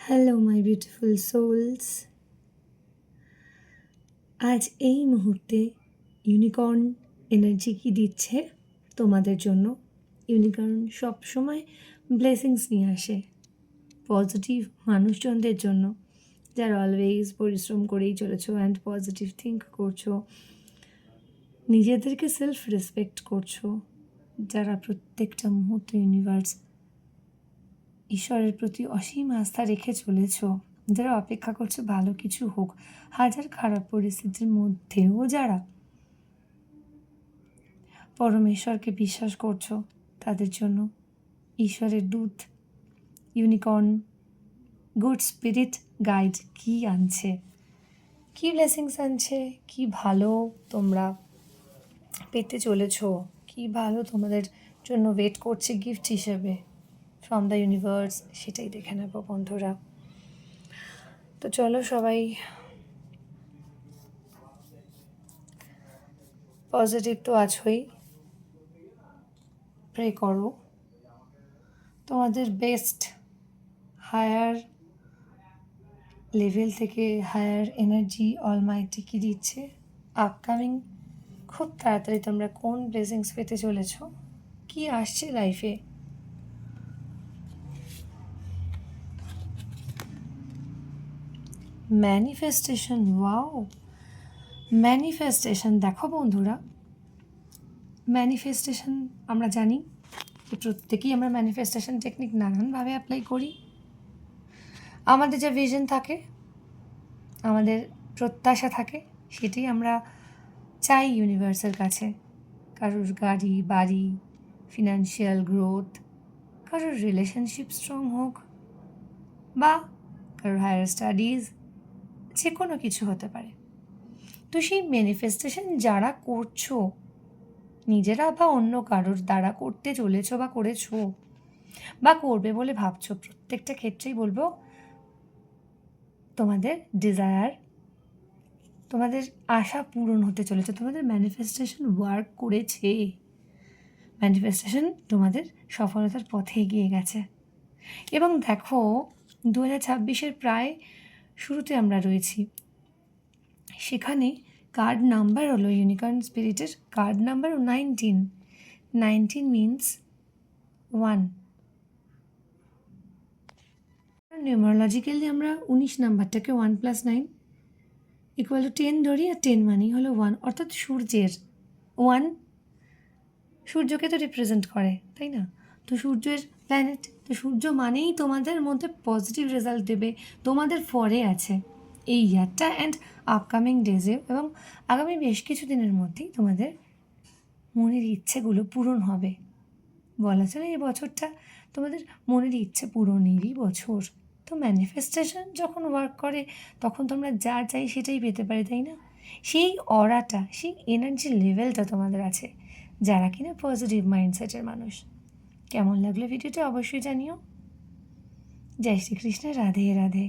Hello my beautiful sols. আজ এই মুহূর্তে ইউনিকর্ন এনার্জি কি দিচ্ছে তোমাদের জন্য? ইউনিকর্ন সবসময় ব্লেসিংস নিয়ে আসে পজিটিভ মানুষজনদের জন্য, যারা অলওয়েজ পরিশ্রম করেই চলেছো অ্যান্ড পজিটিভ থিঙ্ক করছো, নিজেদেরকে সেলফ রেসপেক্ট করছো, যারা প্রত্যেকটা মুহূর্তে ইউনিভার্স ঈশ্বরের প্রতি অসীম আস্থা রেখে চলেছ, যারা অপেক্ষা করছে ভালো কিছু হোক, হাজার খারাপ পরিস্থিতির মধ্যেও যারা পরমেশ্বরকে বিশ্বাস করছো, তাদের জন্য ঈশ্বরের দূত ইউনিকর্ন গুড স্পিরিট গাইড কি আনছে, কি ব্লেসিংস আনছে, কি ভালো তোমরা পেতে চলেছ, কি ভালো তোমাদের জন্য ওয়েট করছে গিফট হিসেবে ফ্রম দ্য ইউনিভার্স, সেটাই দেখে নেব বন্ধুরা। তো চলো সবাই পজিটিভ তো আছোই, প্রে করো তোমাদের বেস্ট হায়ার লেভেল থেকে হায়ার এনার্জি অলমাইটি কি দিচ্ছে আপকামিং। খুব তাড়াতাড়ি তোমরা কোন ব্লেসিংস পেতে চলেছ, কি আসছে লাইফে। Manifestation, wow, manifestation. দেখো বন্ধুরা, ম্যানিফেস্টেশন আমরা জানি যে প্রত্যেকেই আমরা ম্যানিফেস্টেশন টেকনিক নানানভাবে অ্যাপ্লাই করি। আমাদের যা ভিশন থাকে, আমাদের প্রত্যাশা থাকে, সেটাই আমরা চাই ইউনিভার্সের কাছে। কারোর গাড়ি বাড়ি, ফিনান্সিয়াল গ্রোথ, কারোর রিলেশনশিপ স্ট্রং হোক, বা কারোর হায়ার স্টাডিজ, যে কোনো কিছু হতে পারে। তো সেই ম্যানিফেস্টেশন যারা করছো, নিজেরা বা অন্য কারোর দ্বারা করতে চলেছো বা করেছো বা করবে বলে ভাবছো, প্রত্যেকটা ক্ষেত্রেই বলবো তোমাদের ডিজায়ার, তোমাদের আশা পূরণ হতে চলেছে। তোমাদের ম্যানিফেস্টেশন ওয়ার্ক করেছে, ম্যানিফেস্টেশন তোমাদের সফলতার পথে এগিয়ে গেছে। এবং দেখো 2026-এর প্রায় শুরুতে আমরা রয়েছি, সেখানে কার্ড নাম্বার হলো ইউনিকর্ন স্পিরিটের কার্ড নাম্বার 19। 19 মিনস 1। নিউমারোলজিক্যালি আমরা 19 নাম্বারটাকে 1+9 ইকুয়াল টু 10 ধরি, আর 10 মানেই হলো 1, অর্থাৎ সূর্যের 1 সূর্যকে তো রিপ্রেজেন্ট করে, তাই না? তো সূর্যের প্ল্যানেট, তো সূর্য মানেই তোমাদের মধ্যে পজিটিভ রেজাল্ট দেবে, তোমাদের ফরে আছে এই ইয়ারটা অ্যান্ড আপকামিং ডেজে, এবং আগামী বেশ কিছু দিনের মধ্যেই তোমাদের মনের ইচ্ছেগুলো পূরণ হবে। বলা চলে এই বছরটা তোমাদের মনের ইচ্ছে পূরণেরই বছর। তো ম্যানিফেস্টেশন যখন ওয়ার্ক করে, তখন তোমরা যা চাই সেটাই পেতে পারি, তাই না? সেই অরাটা, সেই এনার্জি লেভেলটা তোমাদের আছে, যারা কিনা পজিটিভ মাইন্ডসেটের মানুষ। কেমন লাগলো ভিডিওটা অবশ্যই জানিও। জয় শ্রীকৃষ্ণ, রাধে রাধে।